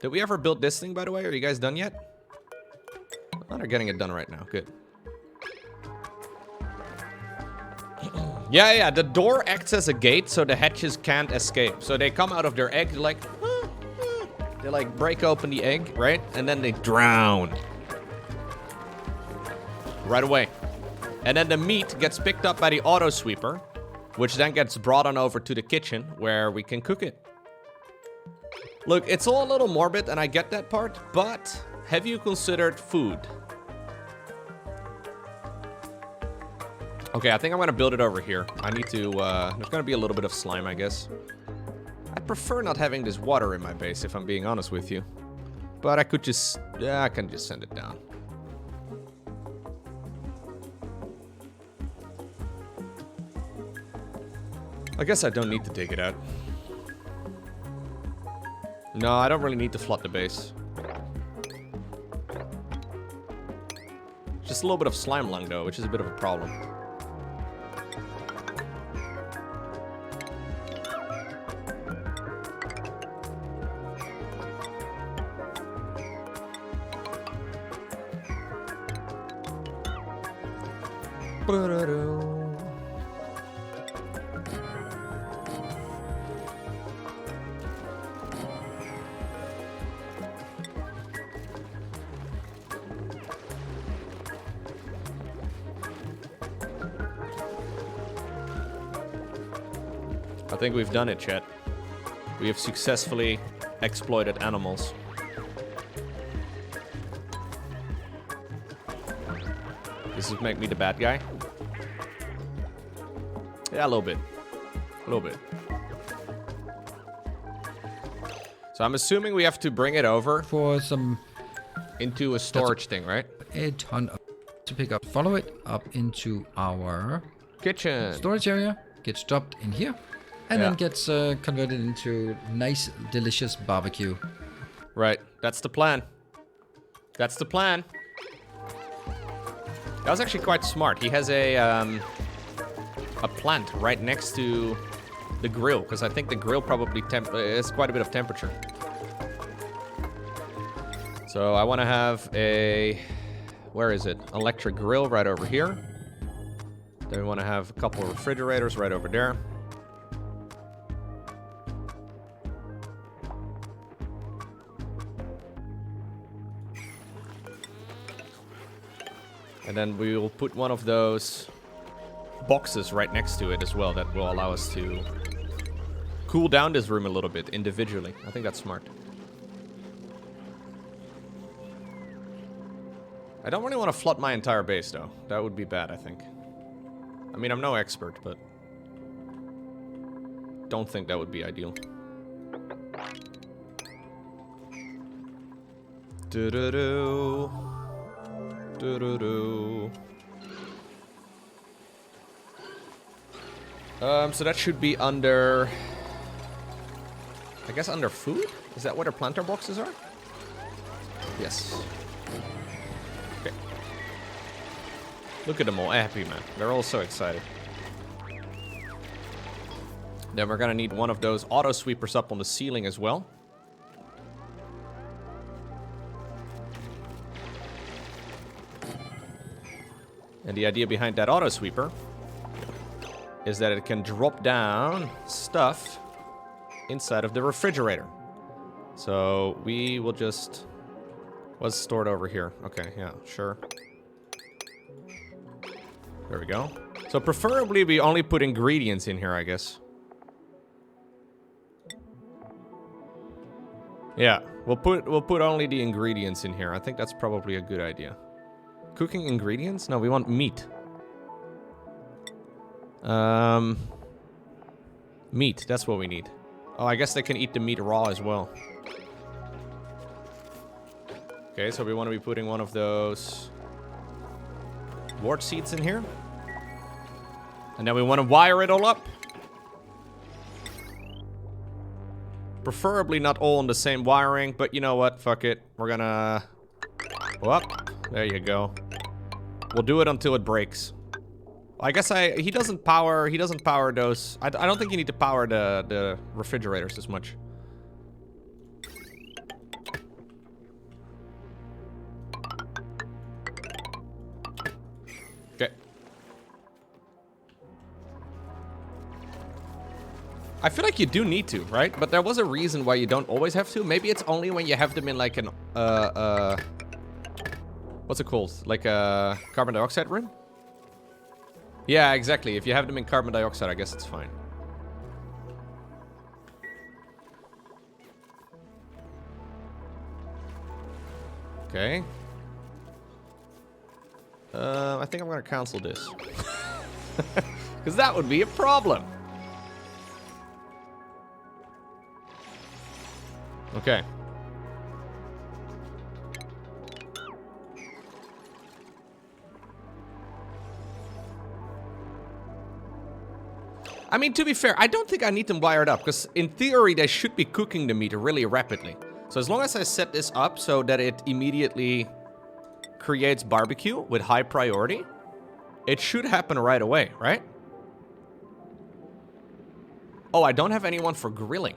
Did we ever build this thing, by the way? Are you guys done yet? Oh, they're getting it done right now. Good. Yeah, the door acts as a gate, so the hatches can't escape. So they come out of their egg, they're like... They, like, break open the egg, right? And then they drown. Right away. And then the meat gets picked up by the auto sweeper, which then gets brought on over to the kitchen, where we can cook it. Look, it's all a little morbid, and I get that part, but have you considered food? Okay, I think I'm gonna build it over here. I need to, there's gonna be a little bit of slime, I guess. I prefer not having this water in my base, if I'm being honest with you. But I could just, yeah, I can just send it down. I guess I don't need to dig it out. No, I don't really need to flood the base. Just a little bit of slime lung, though, which is a bit of a problem. I think we've done it, chat. We have successfully exploited animals. This would make me the bad guy? Yeah, a little bit. A little bit. So I'm assuming we have to bring it over for some into a storage thing, right? A ton of to pick up. Follow it up into our kitchen storage area. Gets dropped in here. And then gets converted into nice, delicious barbecue. Right. That's the plan. That's the plan. That was actually quite smart. He has a plant right next to the grill, because I think the grill probably has quite a bit of temperature. So I want to have a... Where is it? Electric grill right over here. Then we want to have a couple of refrigerators right over there. And then we will put one of those boxes right next to it as well. That will allow us to cool down this room a little bit individually. I think that's smart. I don't really want to flood my entire base, though. That would be bad, I think. I mean, I'm no expert, but don't think that would be ideal. Do-do-do. Do-do-do. So that should be under... I guess under food? Is that where the planter boxes are? Yes. Okay. Look at them all happy, man. They're all so excited. Then we're gonna need one of those auto sweepers up on the ceiling as well. And the idea behind that auto sweeper is that it can drop down stuff inside of the refrigerator. So we will just... What's stored over here? Okay, yeah, sure. There we go. So preferably we only put ingredients in here, I guess. Yeah, we'll put only the ingredients in here. I think that's probably a good idea. Cooking ingredients? No, we want meat. Meat, that's what we need. Oh, I guess they can eat the meat raw as well. Okay, so we want to be putting one of those wart seeds in here. And then we want to wire it all up. Preferably not all on the same wiring, but you know what? Fuck it. We're gonna... Whoop. There you go. We'll do it until it breaks. I guess he doesn't power those. I don't think you need to power the refrigerators as much. I feel like you do need to, right? But there was a reason why you don't always have to. Maybe it's only when you have them in like an, what's it called? Like a carbon dioxide room? Yeah, exactly. If you have them in carbon dioxide, I guess it's fine. Okay. I think I'm gonna cancel this. Because that would be a problem. Okay. I mean, to be fair, I don't think I need them wired up, because in theory, they should be cooking the meat really rapidly. So as long as I set this up so that it immediately creates barbecue with high priority, it should happen right away, right? Oh, I don't have anyone for grilling.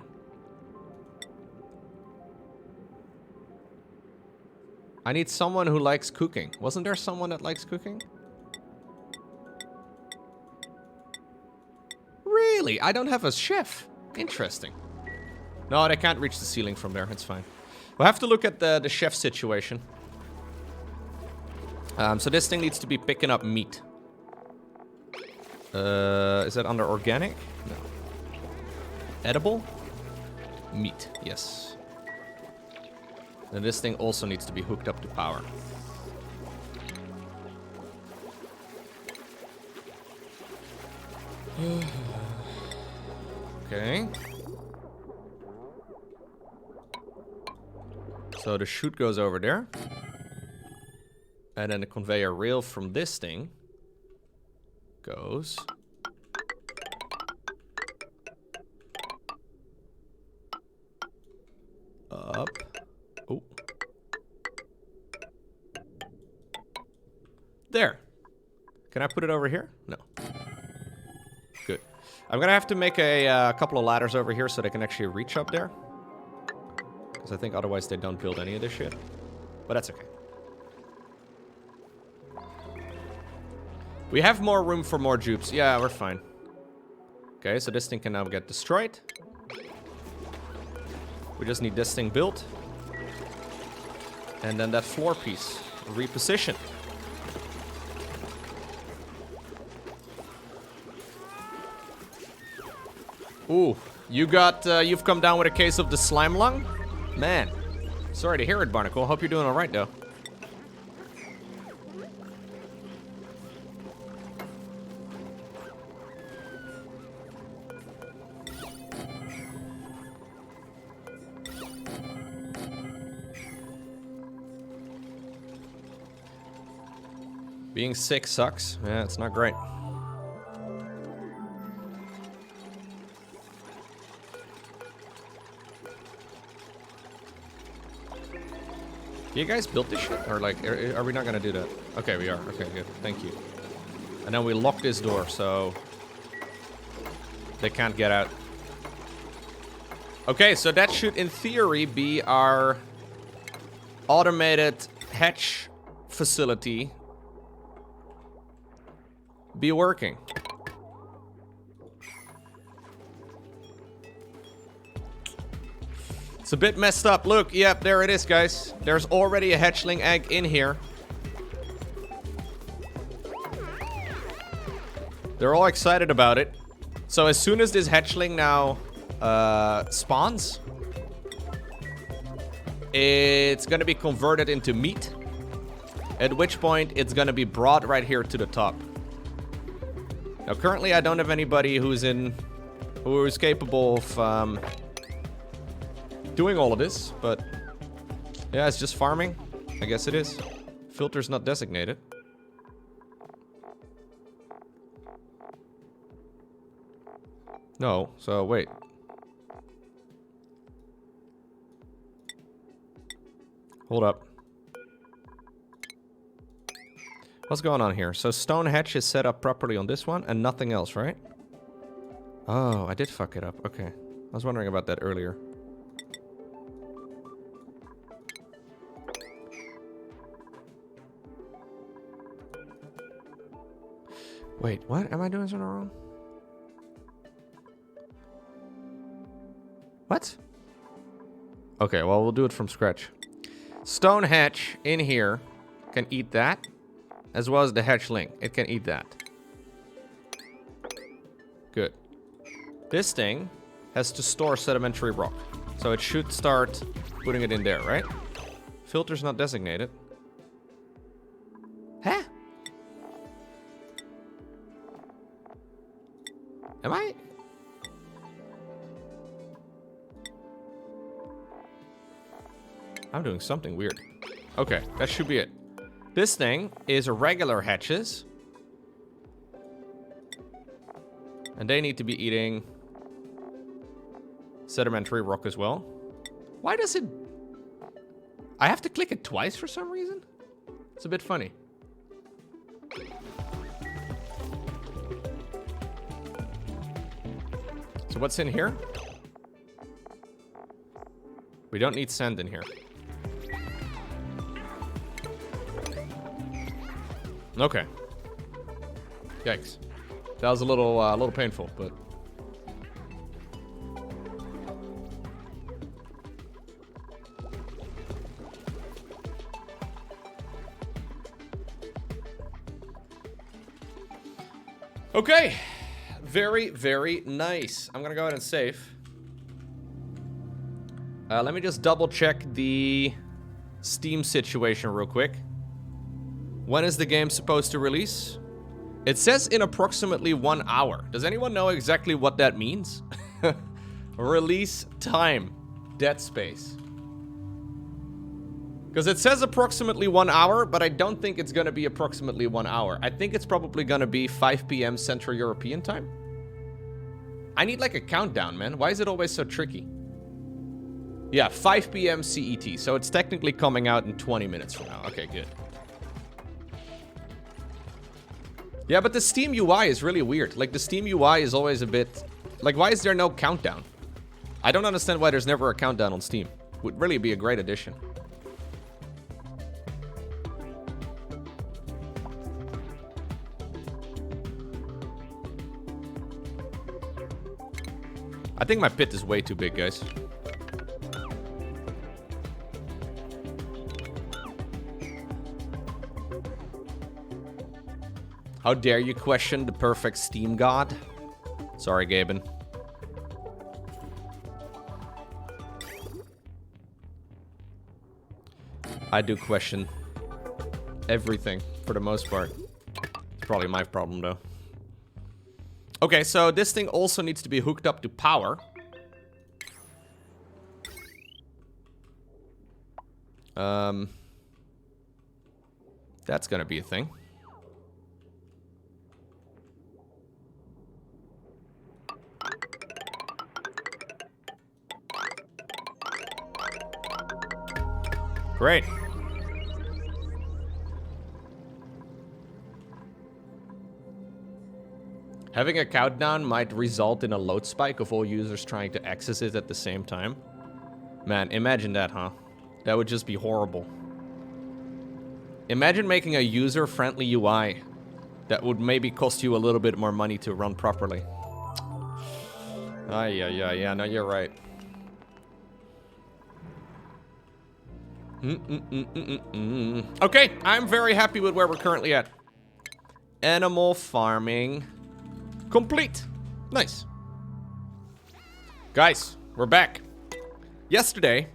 I need someone who likes cooking. Wasn't there someone that likes cooking? Really? I don't have a chef. Interesting. No, they can't reach the ceiling from there. It's fine. We'll have to look at the chef situation. So this thing needs to be picking up meat. Is that under organic? No. Edible? Meat, yes. And this thing also needs to be hooked up to power. Okay. So the chute goes over there. And then the conveyor rail from this thing goes up. Oh. There. Can I put it over here? No. Good. I'm gonna have to make a couple of ladders over here so they can actually reach up there. Because I think otherwise they don't build any of this shit. But that's okay. We have more room for more jupes. Yeah, we're fine. Okay, so this thing can now get destroyed. We just need this thing built. And then that floor piece repositioned. Ooh, you've come down with a case of the slime lung? Man, sorry to hear it, Barnacle. Hope you're doing all right, though. Being sick sucks. Yeah, it's not great. You guys built this shit? Or like, are we not gonna do that? Okay, we are. Okay, good. Thank you. And then we lock this door, so they can't get out. Okay, so that should, in theory, be our automated hatch facility be working. It's a bit messed up. Look, yep, there it is, guys. There's already a hatchling egg in here. They're all excited about it. So as soon as this hatchling now spawns, it's gonna be converted into meat. At which point, it's gonna be brought right here to the top. Now, currently, I don't have anybody who is capable of doing all of this, but yeah, it's just farming. I guess it is. Filter's not designated. No, so wait. Hold up. What's going on here? So stone hatch is set up properly on this one and nothing else, right? Oh, I did fuck it up. Okay. I was wondering about that earlier. Wait, what? Am I doing something wrong? Okay, well, we'll do it from scratch. Stone hatch in here can eat that, as well as the hatchling. It can eat that. Good. This thing has to store sedimentary rock. So it should start putting it in there, right? Filter's not designated. Huh? Am I? I'm doing something weird. Okay, that should be it. This thing is regular hatches. And they need to be eating sedimentary rock as well. Why does it... I have to click it twice for some reason? It's a bit funny. So what's in here? We don't need sand in here. Okay. Yikes. That was a little painful, but... Okay. Very, very nice. I'm gonna go ahead and save. Let me just double check the Steam situation real quick. When is the game supposed to release? It says in approximately 1 hour. Does anyone know exactly what that means? Release time. Dead Space. Because it says approximately 1 hour, but I don't think it's going to be approximately 1 hour. I think it's probably going to be 5 p.m. Central European time. I need like a countdown, man. Why is it always so tricky? Yeah, 5 p.m. CET. So it's technically coming out in 20 minutes from now. Okay, good. Yeah, but the Steam UI is really weird. Like, the Steam UI is always a bit... Like, why is there no countdown? I don't understand why there's never a countdown on Steam. Would really be a great addition. I think my pit is way too big, guys. How dare you question the perfect Steam god? Sorry, Gaben. I do question everything, for the most part. It's probably my problem, though. Okay, so this thing also needs to be hooked up to power. That's gonna be a thing. Great. Having a countdown might result in a load spike of all users trying to access it at the same time. Man, imagine that, huh? That would just be horrible. Imagine making a user-friendly UI that would maybe cost you a little bit more money to run properly. Yeah, no, you're right. Okay, I'm very happy with where we're currently at. Animal farming complete. Nice. Guys, we're back. Yesterday,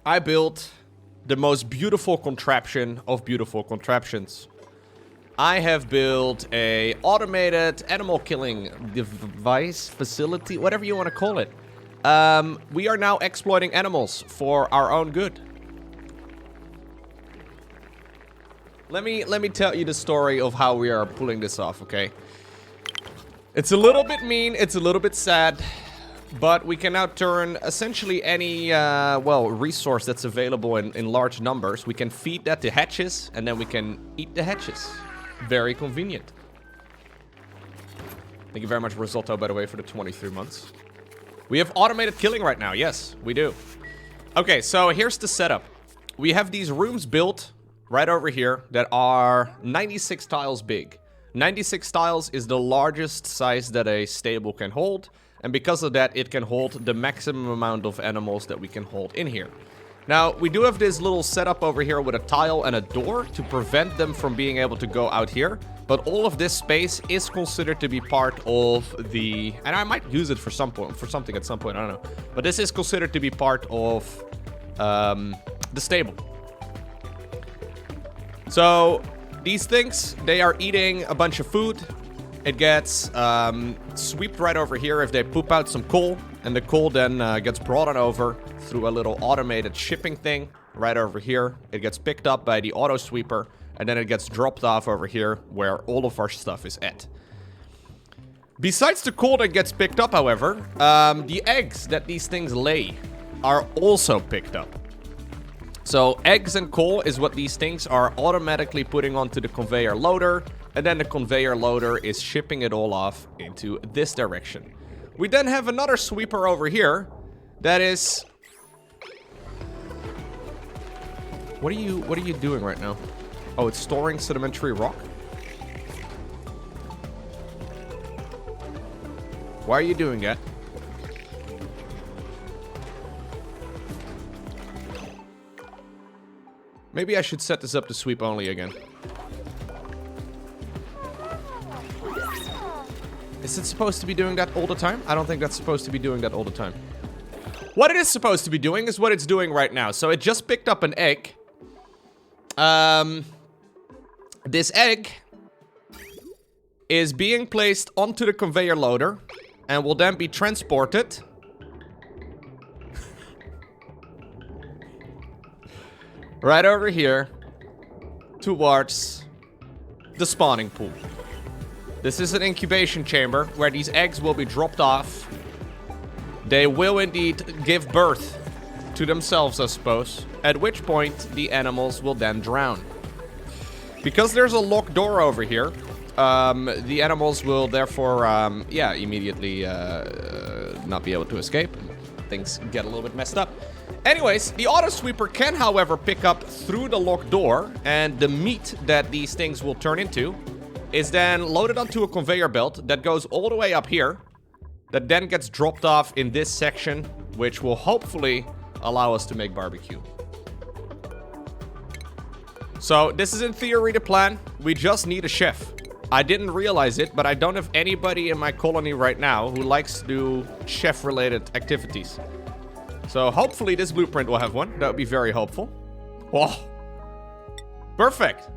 I built the most beautiful contraption of beautiful contraptions. I have built a automated animal killing device, facility, whatever you want to call it. We are now exploiting animals for our own good. Let me tell you the story of how we are pulling this off, okay? It's a little bit mean, it's a little bit sad, but we can now turn essentially any, well, resource that's available in large numbers. We can feed that to hatches, and then we can eat the hatches. Very convenient. Thank you very much, Risotto, by the way, for the 23 months. We have automated killing right now. Yes, we do. Okay, so here's the setup. We have these rooms built right over here that are 96 tiles big. 96 tiles is the largest size that a stable can hold, And because of that, it can hold the maximum amount of animals that we can hold in here. Now, we do have this little setup over here with a tile and a door to prevent them from being able to go out here. But all of this space is considered to be part of the... And I might use it for something at some point, I don't know. But this is considered to be part of the stable. So, these things, they are eating a bunch of food. It gets swept right over here if they poop out some coal. And the coal then gets brought on over through a little automated shipping thing right over here. It gets picked up by the auto sweeper. And then it gets dropped off over here where all of our stuff is at. Besides the coal that gets picked up, however, the eggs that these things lay are also picked up. So eggs and coal is what these things are automatically putting onto the conveyor loader. And then the conveyor loader is shipping it all off into this direction. We then have another sweeper over here that is... What are you doing right now? Oh, it's storing sedimentary rock? Why are you doing that? Maybe I should set this up to sweep only again. Is it supposed to be doing that all the time? I don't think that's supposed to be doing that all the time. What it is supposed to be doing is what it's doing right now. So it just picked up an egg. This egg is being placed onto the conveyor loader and will then be transported right over here towards the spawning pool. This is an incubation chamber where these eggs will be dropped off. They will indeed give birth to themselves, I suppose, at which point the animals will then drown. Because there's a locked door over here, the animals will therefore, immediately not be able to escape. Things get a little bit messed up. Anyways, the auto sweeper can, however, pick up through the locked door, and the meat that these things will turn into is then loaded onto a conveyor belt that goes all the way up here, that then gets dropped off in this section, which will hopefully allow us to make barbecue. So, this is in theory the plan. We just need a chef. I didn't realize it, but I don't have anybody in my colony right now who likes to do chef-related activities. So, hopefully this blueprint will have one. That would be very hopeful. Oh. Perfect.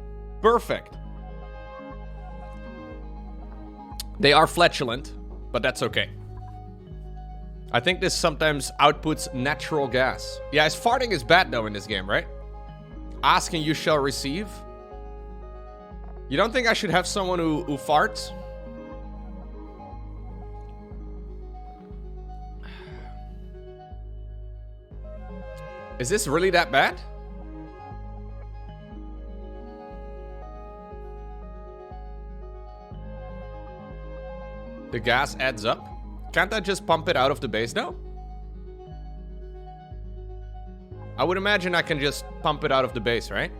Perfect. They are flatulent, but that's okay. I think this sometimes outputs natural gas. Yeah, his farting is bad though in this game, right? Ask and you shall receive. You don't think I should have someone who farts? Is this really that bad? The gas adds up? Can't I just pump it out of the base now? I would imagine I can just pump it out of the base, right?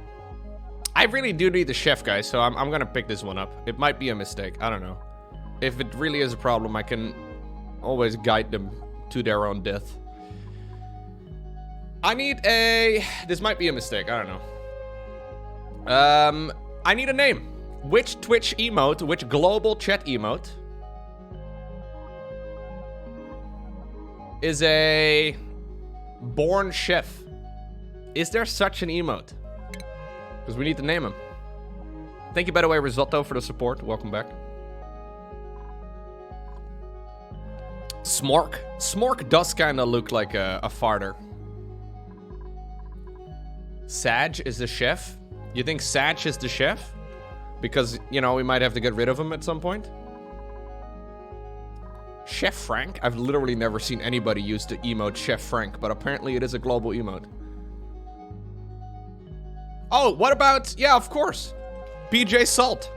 I really do need the chef, guys, so I'm gonna pick this one up. It might be a mistake, I don't know. If it really is a problem, I can always guide them to their own death. I need a... This might be a mistake, I don't know. I need a name. Which Twitch emote, which global chat emote is a born chef? Is there such an emote? Because we need to name him. Thank you, by the way, Risotto, for the support. Welcome back. Smork. Smork does kind of look like a farter. Sag is the chef. You think Sag is the chef? Because, you know, we might have to get rid of him at some point. Chef Frank? I've literally never seen anybody use the emote Chef Frank, but apparently it is a global emote. Oh, what about... Yeah, of course. PJ Salt.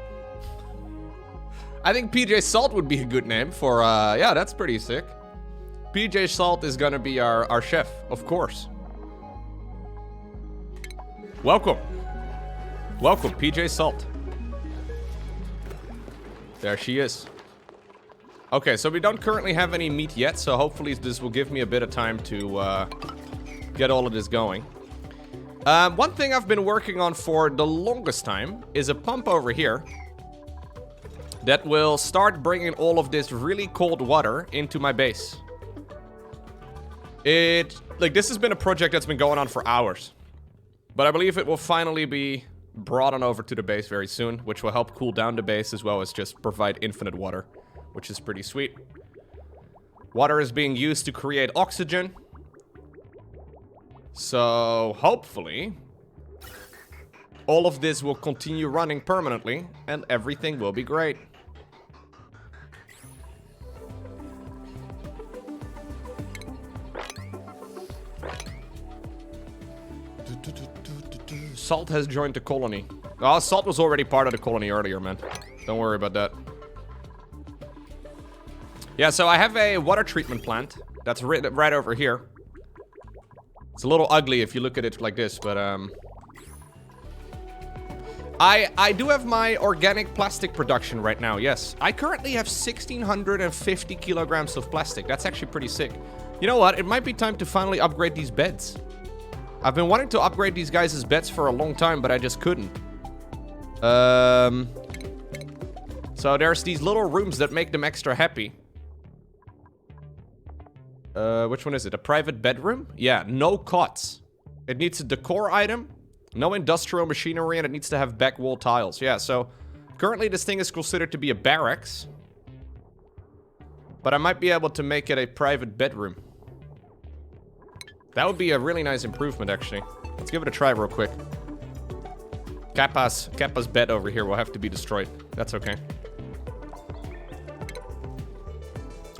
I think PJ Salt would be a good name for... yeah, that's pretty sick. PJ Salt is gonna be our chef, of course. Welcome. Welcome, PJ Salt. There she is. Okay, so we don't currently have any meat yet, so hopefully this will give me a bit of time to get all of this going. One thing I've been working on for the longest time is a pump over here that will start bringing all of this really cold water into my base. This has been a project that's been going on for hours, but I believe it will finally be brought on over to the base very soon, which will help cool down the base as well as just provide infinite water, which is pretty sweet. Water is being used to create oxygen. So, hopefully, all of this will continue running permanently, and everything will be great. Salt has joined the colony. Oh, Salt was already part of the colony earlier, man. Don't worry about that. Yeah, so I have a water treatment plant that's right over here. It's a little ugly if you look at it like this, but I do have my organic plastic production right now, yes. I currently have 1,650 kilograms of plastic. That's actually pretty sick. You know what? It might be time to finally upgrade these beds. I've been wanting to upgrade these guys' beds for a long time, but I just couldn't. So there's these little rooms that make them extra happy. Which one is it? A private bedroom? Yeah, no cots. It needs a decor item, no industrial machinery, and it needs to have back wall tiles. Yeah, so currently this thing is considered to be a barracks. But I might be able to make it a private bedroom. That would be a really nice improvement, actually. Let's give it a try real quick. Kappa's bed over here will have to be destroyed. That's okay.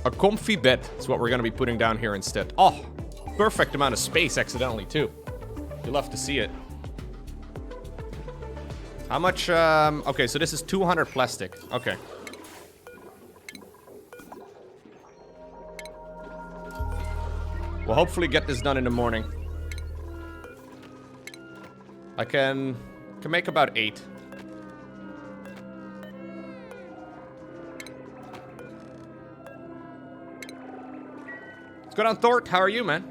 A comfy bed is what we're going to be putting down here instead. Oh, perfect amount of space accidentally, too. You'll have to see it. How much, okay, so this is 200 plastic. Okay. We'll hopefully get this done in the morning. I can make about 8. What's going on, Thort? How are you, man?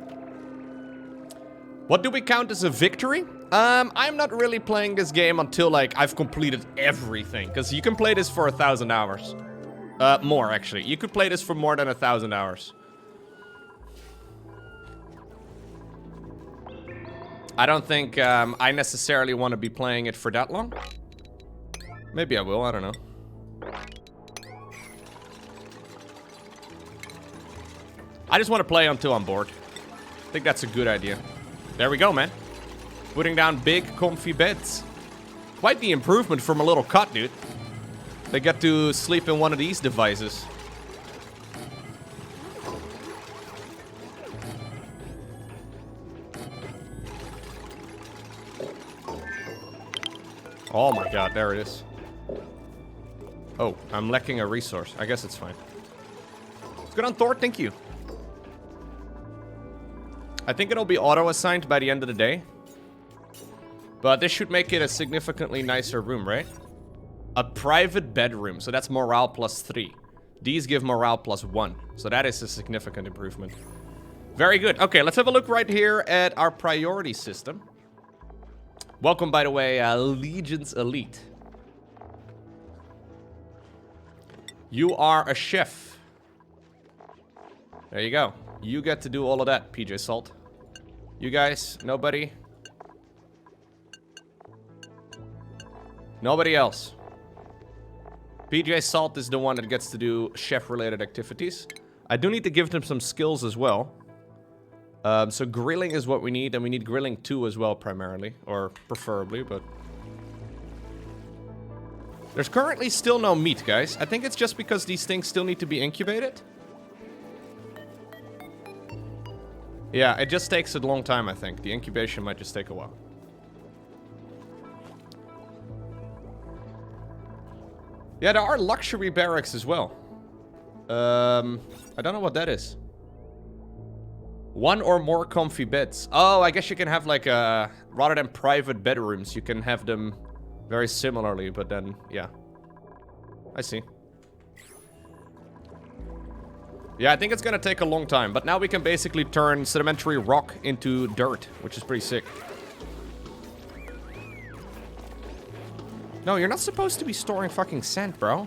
What do we count as a victory? I'm not really playing this game until, like, I've completed everything. Because you can play this for 1,000 hours. More, actually. You could play this for more than 1,000 hours. I don't think I necessarily want to be playing it for that long. Maybe I will, I don't know. I just want to play until I'm bored. I think that's a good idea. There we go, man. Putting down big, comfy beds. Quite the improvement from a little cot, dude. They get to sleep in one of these devices. Oh my god, there it is. Oh, I'm lacking a resource. I guess it's fine. Good on, Thor, thank you. I think it'll be auto-assigned by the end of the day. But this should make it a significantly nicer room, right? A private bedroom, so that's morale plus 3. These give morale plus 1, so that is a significant improvement. Very good. Okay, let's have a look right here at our priority system. Welcome, by the way, Legion's Elite. You are a chef. There you go. You get to do all of that, PJ Salt. You guys, nobody? Nobody else. PJ Salt is the one that gets to do chef-related activities. I do need to give them some skills as well. So grilling is what we need, and we need grilling 2 as well, primarily. Or preferably, but... There's currently still no meat, guys. I think it's just because these things still need to be incubated. Yeah, it just takes a long time, I think. The incubation might just take a while. Yeah, there are luxury barracks as well. I don't know what that is. 1 or more comfy beds. Oh, I guess you can have like rather than private bedrooms, you can have them very similarly, but then, yeah. I see. Yeah, I think it's gonna take a long time, but now we can basically turn sedimentary rock into dirt, which is pretty sick. No, you're not supposed to be storing fucking sand, bro.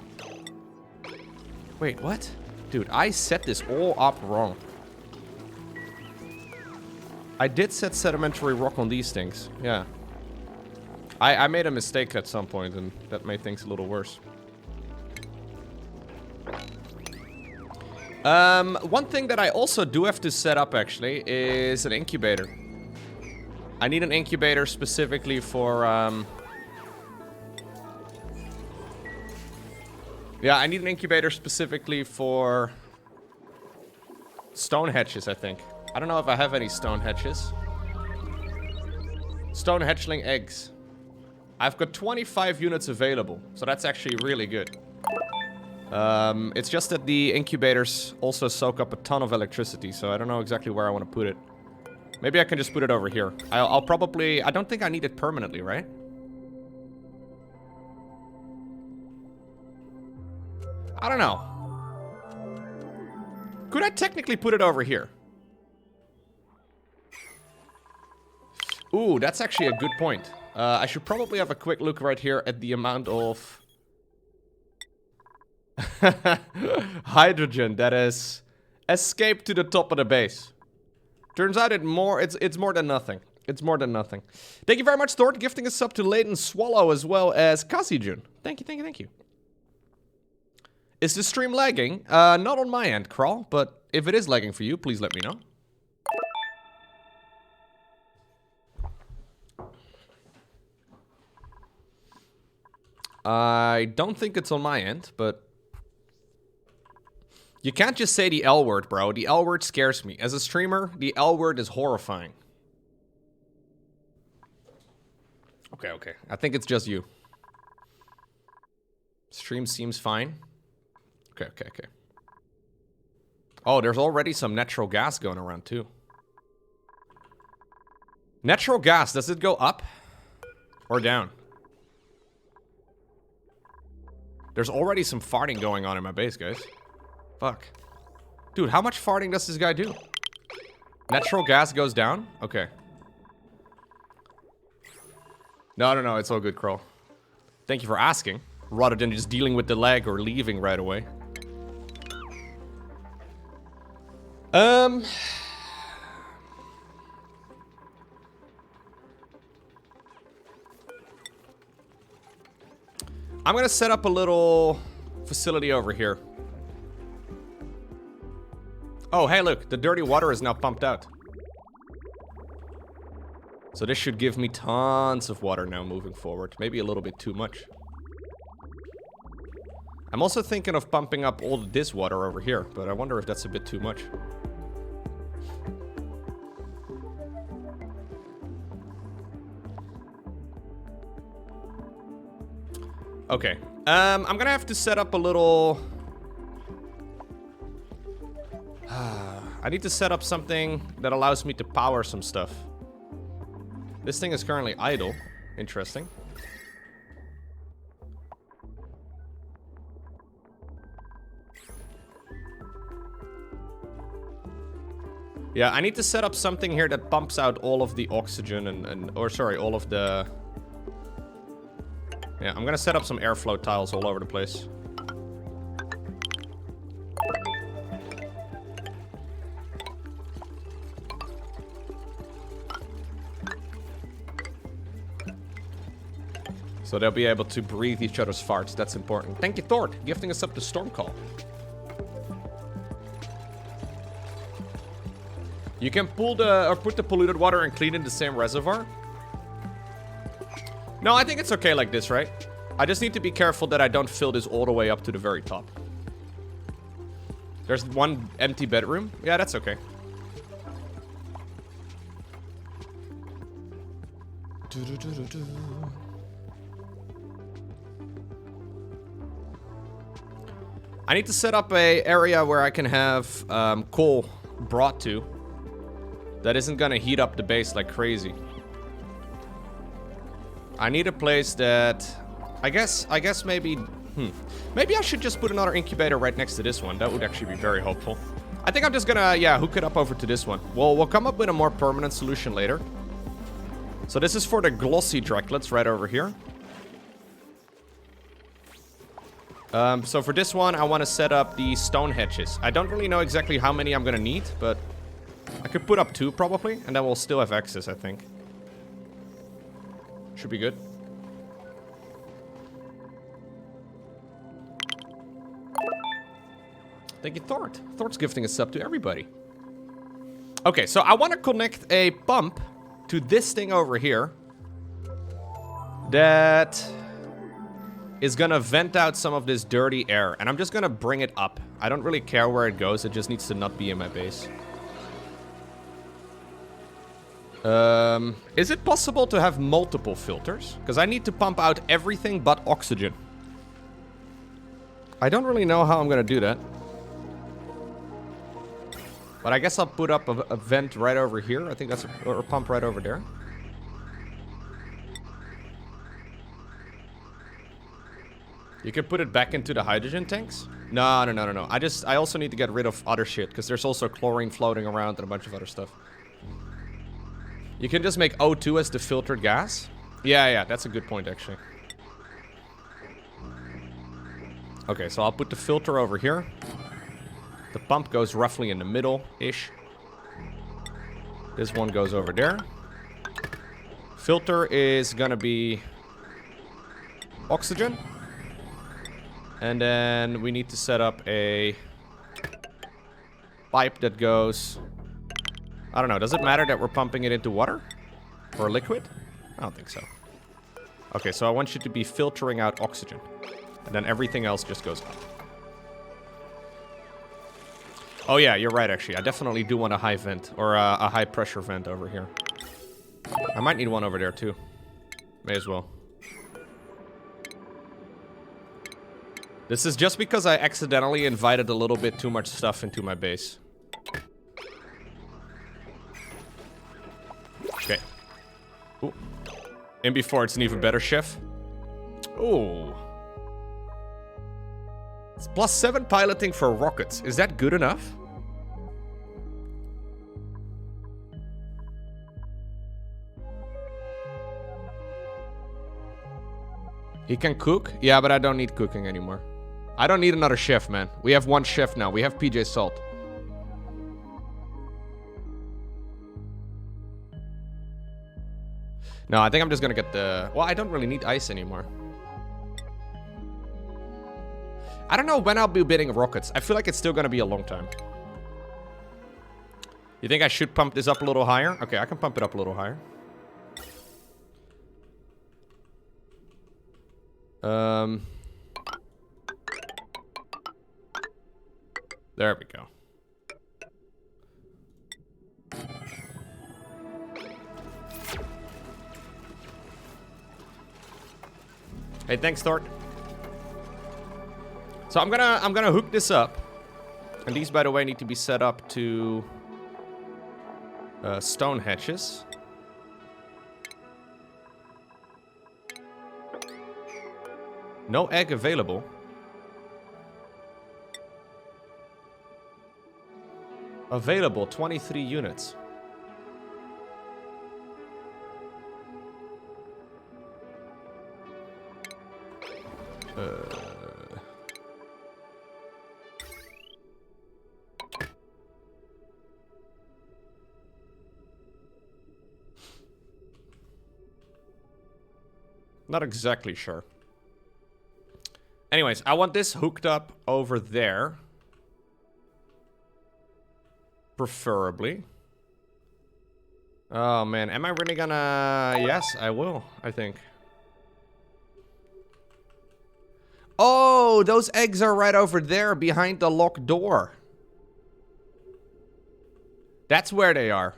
Wait, what? Dude, I set this all up wrong. I did set sedimentary rock on these things, yeah. I made a mistake at some point, and that made things a little worse. One thing that I also do have to set up, actually, is an incubator. I need an incubator specifically for, yeah, I need an incubator specifically for stone hatches, I think. I don't know if I have any stone hatches. Stone hatchling eggs. I've got 25 units available, so that's actually really good. It's just that the incubators also soak up a ton of electricity, so I don't know exactly where I want to put it. Maybe I can just put it over here. I'll probably... I don't think I need it permanently, right? I don't know. Could I technically put it over here? Ooh, that's actually a good point. I should probably have a quick look right here at the amount of hydrogen that has escaped to the top of the base. Turns out it's more than nothing. It's more than nothing. Thank you very much, Thort, gifting us up to Leighton Swallow as well as Kasijun. Thank you, thank you, thank you. Is the stream lagging? Not on my end, Crawl, but if it is lagging for you, please let me know. I don't think it's on my end, but... You can't just say the L word, bro. The L word scares me. As a streamer, the L word is horrifying. Okay, okay. I think it's just you. Stream seems fine. Okay, okay, okay. Oh, there's already some natural gas going around, too. Natural gas, does it go up? Or down? There's already some farting going on in my base, guys. Fuck. Dude, how much farting does this guy do? Natural gas goes down? Okay. No, no, no, it's all good, Crow. Thank you for asking. Rather than just dealing with the lag or leaving right away. I'm gonna set up a little facility over here. Oh, hey, look, the dirty water is now pumped out. So this should give me tons of water now moving forward. Maybe a little bit too much. I'm also thinking of pumping up all this water over here, but I wonder if that's a bit too much. Okay, I'm gonna have to set up a little... I need to set up something that allows me to power some stuff. This thing is currently idle. Interesting. Yeah, I need to set up something here that pumps out all of the oxygen or sorry, all of the... Yeah, I'm gonna set up some airflow tiles all over the place. So they'll be able to breathe each other's farts. That's important. Thank you, Thort, gifting us up the storm call. You can pull the or put the polluted water and clean in the same reservoir. No, I think it's okay like this, right? I just need to be careful that I don't fill this all the way up to the very top. There's one empty bedroom. Yeah, that's okay. I need to set up a area where I can have coal brought to. That isn't gonna heat up the base like crazy. I need a place that... I guess maybe Maybe I should just put another incubator right next to this one. That would actually be very helpful. I think I'm just gonna, yeah, hook it up over to this one. We'll come up with a more permanent solution later. So this is for the glossy Draclets right over here. So for this one, I want to set up the stone hedges. I don't really know exactly how many I'm gonna need, but I could put up 2 probably, and then we'll still have access, I think. Should be good. Thank you, Thort. Thort's gifting a sub to everybody. Okay, so I want to connect a pump to this thing over here that is gonna vent out some of this dirty air, and I'm just gonna bring it up. I don't really care where it goes, it just needs to not be in my base. Is it possible to have multiple filters? Because I need to pump out everything but oxygen. I don't really know how I'm gonna do that. But I guess I'll put up a vent right over here. I think that's or a pump right over there. You can put it back into the hydrogen tanks? No. I also need to get rid of other shit, because there's also chlorine floating around and a bunch of other stuff. You can just make O2 as the filtered gas. Yeah, that's a good point, actually. Okay, so I'll put the filter over here. The pump goes roughly in the middle-ish. This one goes over there. Filter is gonna be oxygen. And then we need to set up a pipe that goes... I don't know, does it matter that we're pumping it into water? Or liquid? I don't think so. Okay, so I want you to be filtering out oxygen. And then everything else just goes up. Oh yeah, you're right actually. I definitely do want a high vent, or a high pressure vent over here. I might need one over there too. May as well. This is just because I accidentally invited a little bit too much stuff into my base. Okay. Ooh. In before it's an even better chef. Ooh. It's +7 piloting for rockets. Is that good enough? He can cook? Yeah, but I don't need cooking anymore. I don't need another chef, man. We have one chef now. We have PJ Salt. No, I think I'm just gonna get the... Well, I don't really need ice anymore. I don't know when I'll be bidding rockets. I feel like it's still gonna be a long time. You think I should pump this up a little higher? Okay, I can pump it up a little higher. There we go. Hey, thanks, Thort. So I'm gonna hook this up, and these, by the way, need to be set up to stone hatches. No egg available. Available 23 units. Not exactly sure. Anyways, I want this hooked up over there. Preferably. Oh man, am I really gonna... Yes, I will, I think. Oh, those eggs are right over there behind the locked door. That's where they are.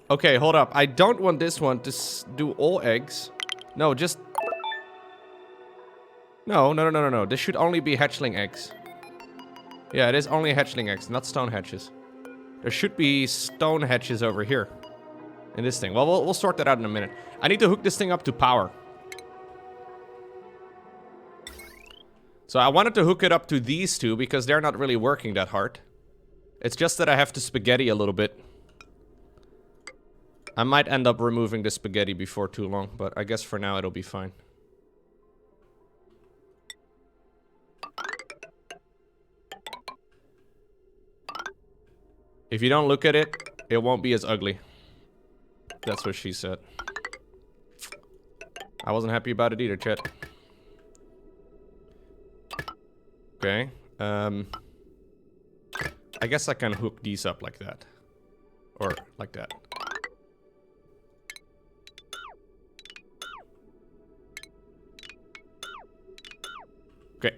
Okay, hold up. I don't want this one to do all eggs. No, just... No. This should only be hatchling eggs. Yeah, it is only hatchling eggs, not stone hatches. There should be stone hatches over here. In this thing. Well, we'll sort that out in a minute. I need to hook this thing up to power. So I wanted to hook it up to these two because they're not really working that hard. It's just that I have to spaghetti a little bit. I might end up removing the spaghetti before too long, but I guess for now it'll be fine. If you don't look at it, it won't be as ugly. That's what she said. I wasn't happy about it either, chat. Okay. I guess I can hook these up like that. Or like that. Okay.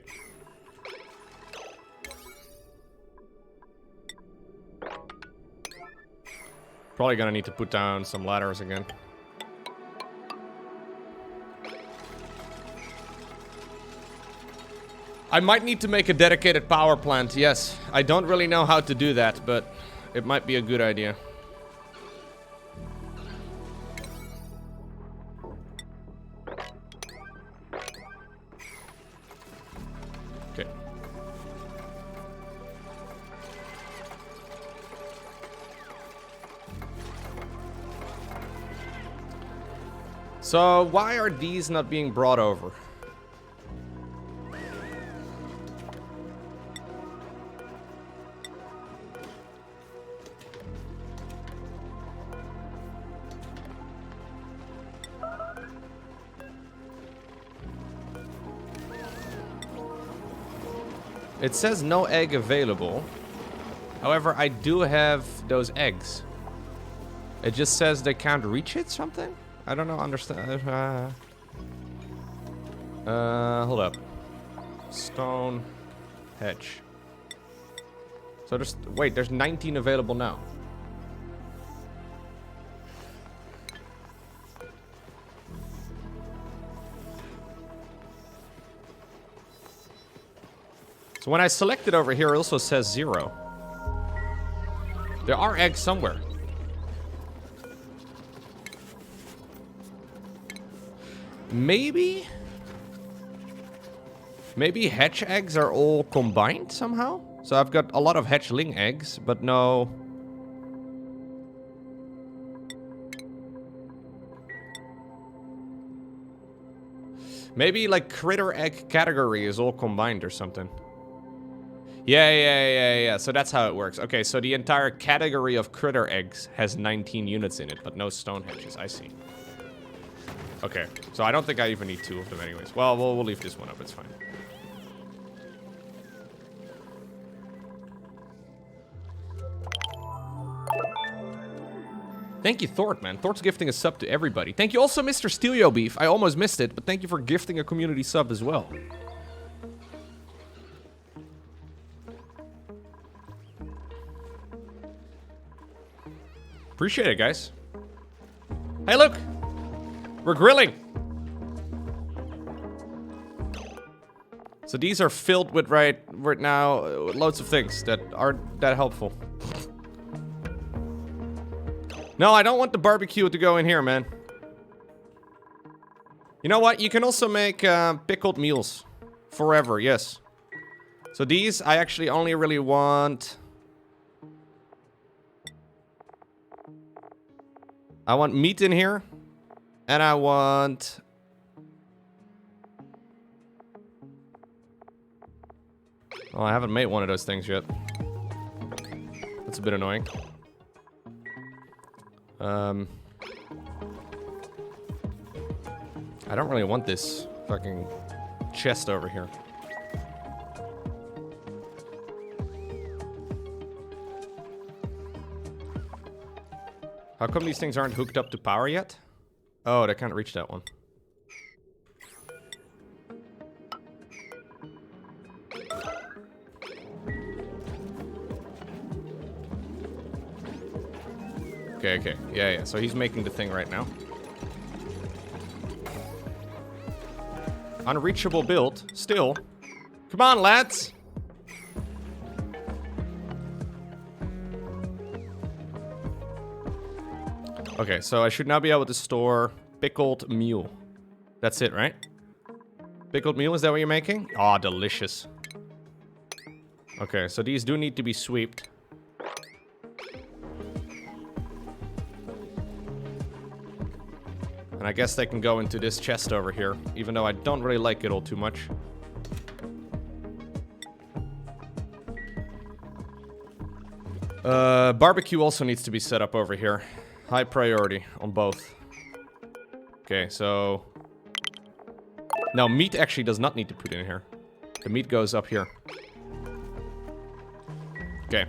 Probably gonna need to put down some ladders again. I might need to make a dedicated power plant, yes. I don't really know how to do that, but it might be a good idea. Okay. So, why are these not being brought over? It says no egg available. However, I do have those eggs. It just says they can't reach it, something? I don't know, understand. Hold up. Stone hedge. So there's 19 available now. So when I select it over here, it also says 0. There are eggs somewhere. Maybe hatch eggs are all combined somehow? So I've got a lot of hatchling eggs, but no... Maybe like critter egg category is all combined or something. Yeah. So that's how it works. Okay, so the entire category of critter eggs has 19 units in it, but no stone hedges. I see. Okay, so I don't think I even need 2 of them anyways. Well, we'll leave this one up. It's fine. Thank you, Thort, man. Thort's gifting a sub to everybody. Thank you also, Mr. Steelio Beef. I almost missed it, but thank you for gifting a community sub as well. Appreciate it, guys. Hey, look! We're grilling! So these are filled with right now loads of things that aren't that helpful. No, I don't want the barbecue to go in here, man. You know what? You can also make pickled meals. Forever, yes. So these, I actually only really want... I want meat in here. And I want... Oh, I haven't made one of those things yet. That's a bit annoying. I don't really want this fucking chest over here. How come these things aren't hooked up to power yet? Oh, they can't reach that one. Okay. Yeah. So he's making the thing right now. Unreachable build. Still. Come on, lads! Okay, so I should now be able to store pickled mule. That's it, right? Pickled meal, is that what you're making? Ah, delicious. Okay, so these do need to be sweeped. And I guess they can go into this chest over here, even though I don't really like it all too much. Barbecue also needs to be set up over here. High priority on both. Okay, so... No, meat actually does not need to put in here. The meat goes up here. Okay.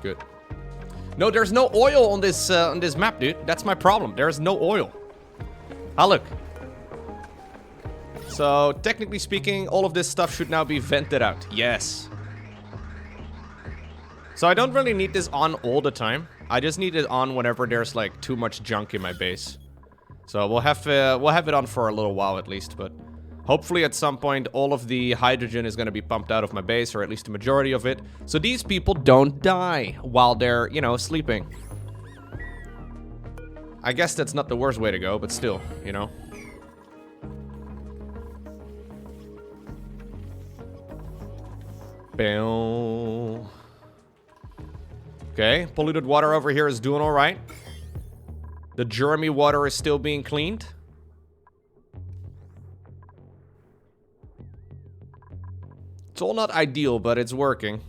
Good. No, there's no oil on this map, dude. That's my problem. There is no oil. Ah, look. So, technically speaking, all of this stuff should now be vented out. Yes. So I don't really need this on all the time. I just need it on whenever there's like too much junk in my base. So we'll have it on for a little while at least, but hopefully at some point all of the hydrogen is going to be pumped out of my base, or at least the majority of it, so these people don't die while they're, you know, sleeping. I guess that's not the worst way to go, but still, you know. Bam. Okay, polluted water over here is doing all right. The germy water is still being cleaned. It's all not ideal, but it's working.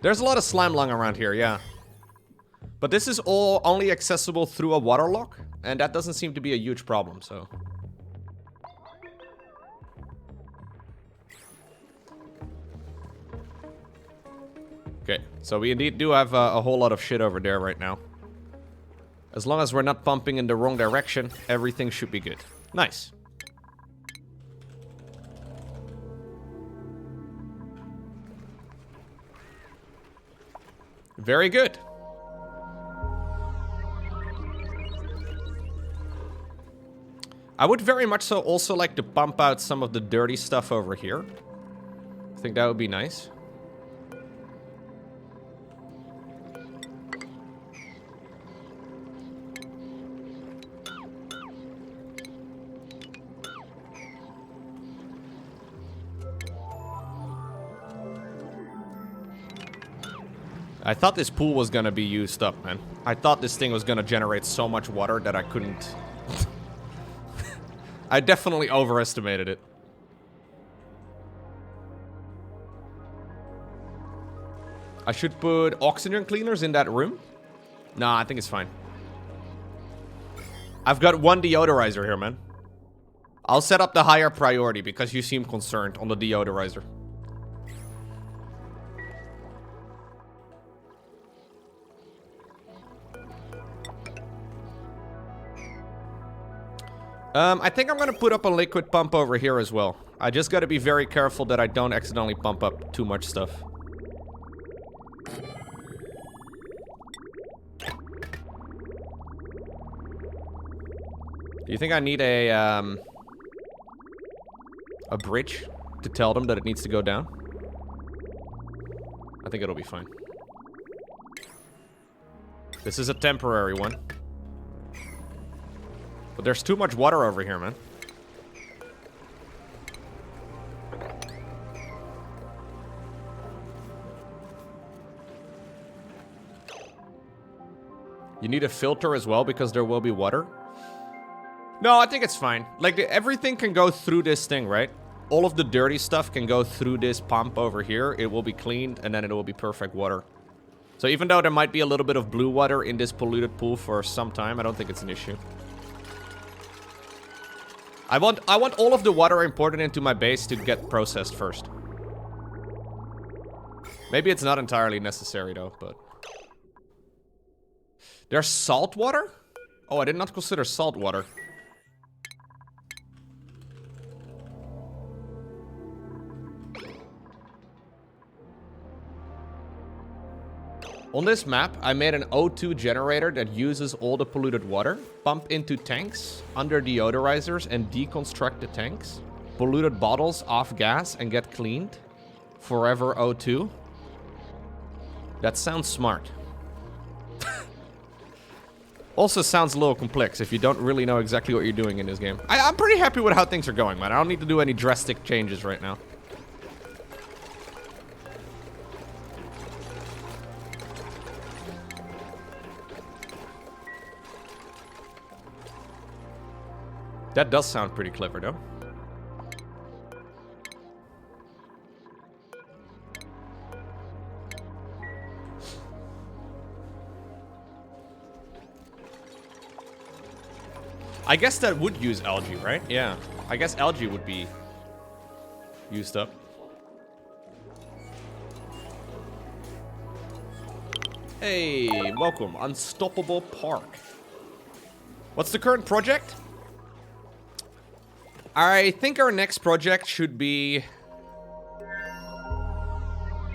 There's a lot of slime lung around here, yeah. But this is all only accessible through a water lock, and that doesn't seem to be a huge problem, so... Okay, so we indeed do have a whole lot of shit over there right now. As long as we're not pumping in the wrong direction, everything should be good. Nice. Very good. I would very much so also like to pump out some of the dirty stuff over here. I think that would be nice. I thought this pool was gonna be used up, man. I thought this thing was gonna generate so much water that I couldn't... I definitely overestimated it. I should put oxygen cleaners in that room? Nah, I think it's fine. I've got one deodorizer here, man. I'll set up the higher priority because you seem concerned on the deodorizer. I think I'm gonna put up a liquid pump over here as well. I just gotta be very careful that I don't accidentally pump up too much stuff. Do you think I need a bridge to tell them that it needs to go down? I think it'll be fine. This is a temporary one. But there's too much water over here, man. You need a filter as well because there will be water. No, I think it's fine. Like, everything can go through this thing, right? All of the dirty stuff can go through this pump over here. It will be cleaned, and then it will be perfect water. So even though there might be a little bit of blue water in this polluted pool for some time, I don't think it's an issue. I want all of the water imported into my base to get processed first. Maybe it's not entirely necessary though, but... There's salt water? Oh, I did not consider salt water. On this map, I made an O2 generator that uses all the polluted water, pump into tanks, under deodorizers, and deconstruct the tanks. Polluted bottles off gas and get cleaned. Forever O2. That sounds smart. Also sounds a little complex if you don't really know exactly what you're doing in this game. I'm pretty happy with how things are going, man. I don't need to do any drastic changes right now. That does sound pretty clever, though. I guess that would use algae, right? Yeah. I guess algae would be used up. Hey, welcome. Unstoppable Park. What's the current project? I think our next project should be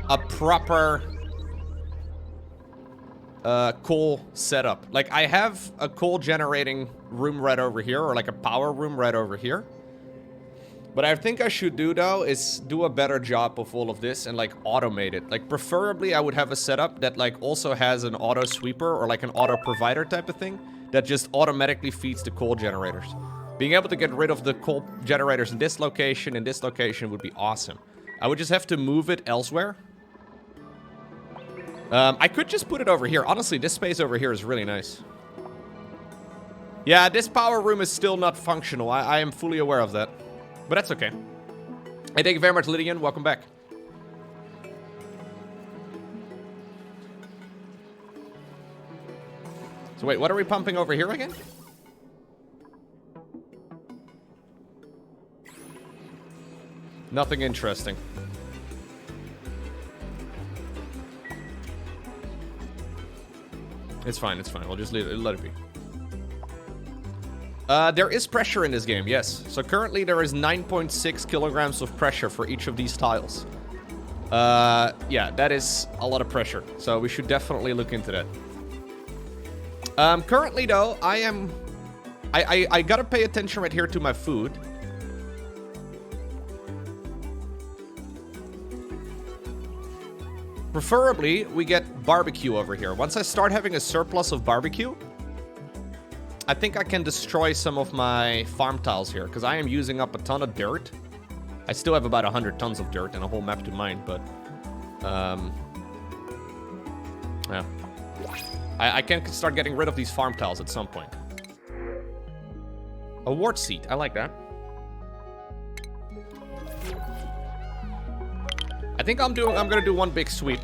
a proper coal setup. Like, I have a coal generating room right over here, or like a power room right over here. What I think I should do, though, is do a better job of all of this and, like, automate it. Like, preferably I would have a setup that, like, also has an auto sweeper or, like, an auto provider type of thing that just automatically feeds the coal generators. Being able to get rid of the coal generators in this location and this location would be awesome. I would just have to move it elsewhere. I could just put it over here. Honestly, this space over here is really nice. Yeah, this power room is still not functional. I am fully aware of that. But that's okay. Hey, thank you very much, Lydian. Welcome back. So wait, what are we pumping over here again? Nothing interesting. It's fine, it's fine. We'll just let it be. There is pressure in this game, yes. So currently there is 9.6 kilograms of pressure for each of these tiles. Yeah, that is a lot of pressure. So we should definitely look into that. Currently though, I gotta pay attention right here to my food. Preferably, we get barbecue over here. Once I start having a surplus of barbecue, I think I can destroy some of my farm tiles here, because I am using up a ton of dirt. I still have about 100 tons of dirt and a whole map to mine, but... yeah. I can start getting rid of these farm tiles at some point. A wart seat, I like that. I think I'm gonna do one big sweep.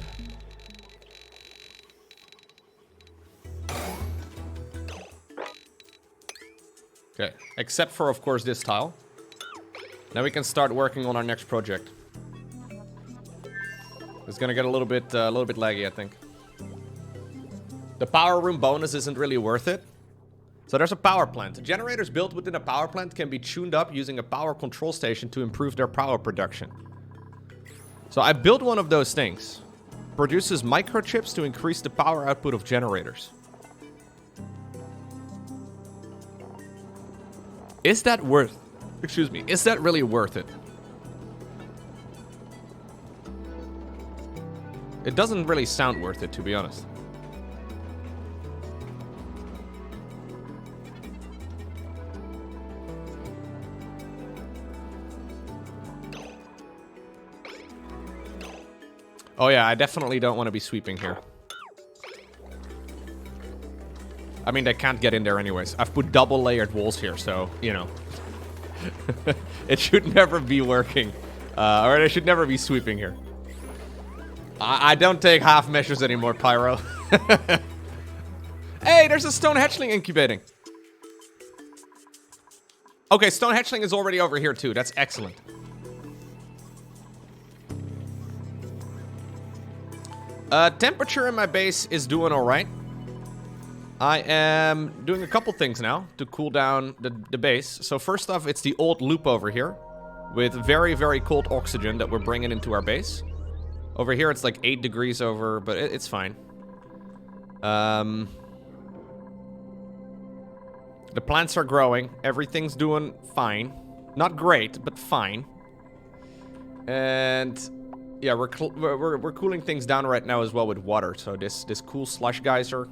Okay, except for, of course, this tile. Now we can start working on our next project. It's gonna get a little bit laggy, I think. The power room bonus isn't really worth it. So there's a power plant. Generators built within a power plant can be tuned up using a power control station to improve their power production. So I built one of those things. Produces microchips to increase the power output of generators. Is that worth... Excuse me. Is that really worth it? It doesn't really sound worth it, to be honest. Oh yeah, I definitely don't want to be sweeping here. I mean, they can't get in there anyways. I've put double layered walls here, so, you know. It should never be working. Or I should never be sweeping here. I don't take half measures anymore, Pyro. Hey, there's a stone hatchling incubating. Okay, stone hatchling is already over here too. That's excellent. Temperature in my base is doing alright. I am doing a couple things now to cool down the base. So first off, it's the old loop over here with very, very cold oxygen that we're bringing into our base. Over here, it's like 8 degrees over, but it's fine. The plants are growing. Everything's doing fine. Not great, but fine. And Yeah, we're cooling things down right now as well with water. So this cool slush geyser,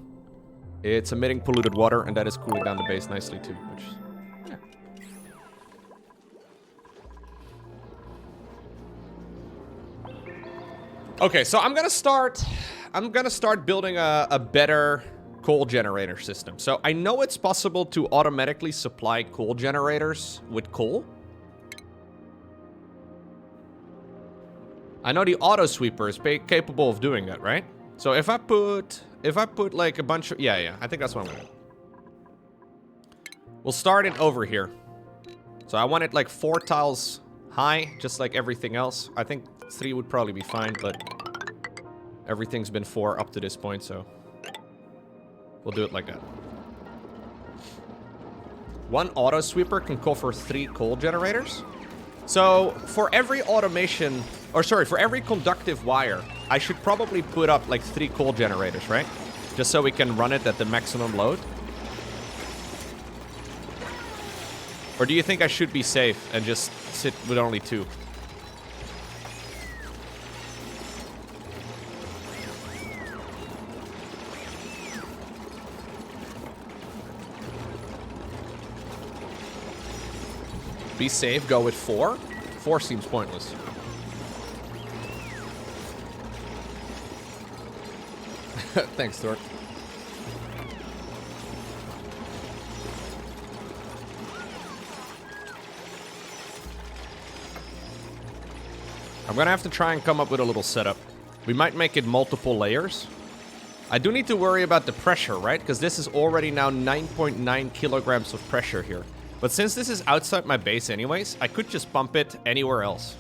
it's emitting polluted water, and that is cooling down the base nicely too. Which, yeah. Okay, so I'm gonna start building a better coal generator system. So I know it's possible to automatically supply coal generators with coal. I know the auto sweeper is capable of doing that, right? So if I put like a bunch of, yeah, I think that's what I'm gonna do. We'll start it over here. So I want it like 4 tiles high, just like everything else. I think 3 would probably be fine, but everything's been 4 up to this point, so we'll do it like that. 1 auto sweeper can call for 3 coal generators. So for every automation, or sorry, for every conductive wire, I should probably put up like 3 coal generators, right? Just so we can run it at the maximum load. Or do you think I should be safe and just sit with only 2? Be safe, go with 4. 4 seems pointless. Thanks, Thor. I'm gonna have to try and come up with a little setup. We might make it multiple layers. I do need to worry about the pressure, right? Because this is already now 9.9 kilograms of pressure here. But since this is outside my base anyways, I could just pump it anywhere else.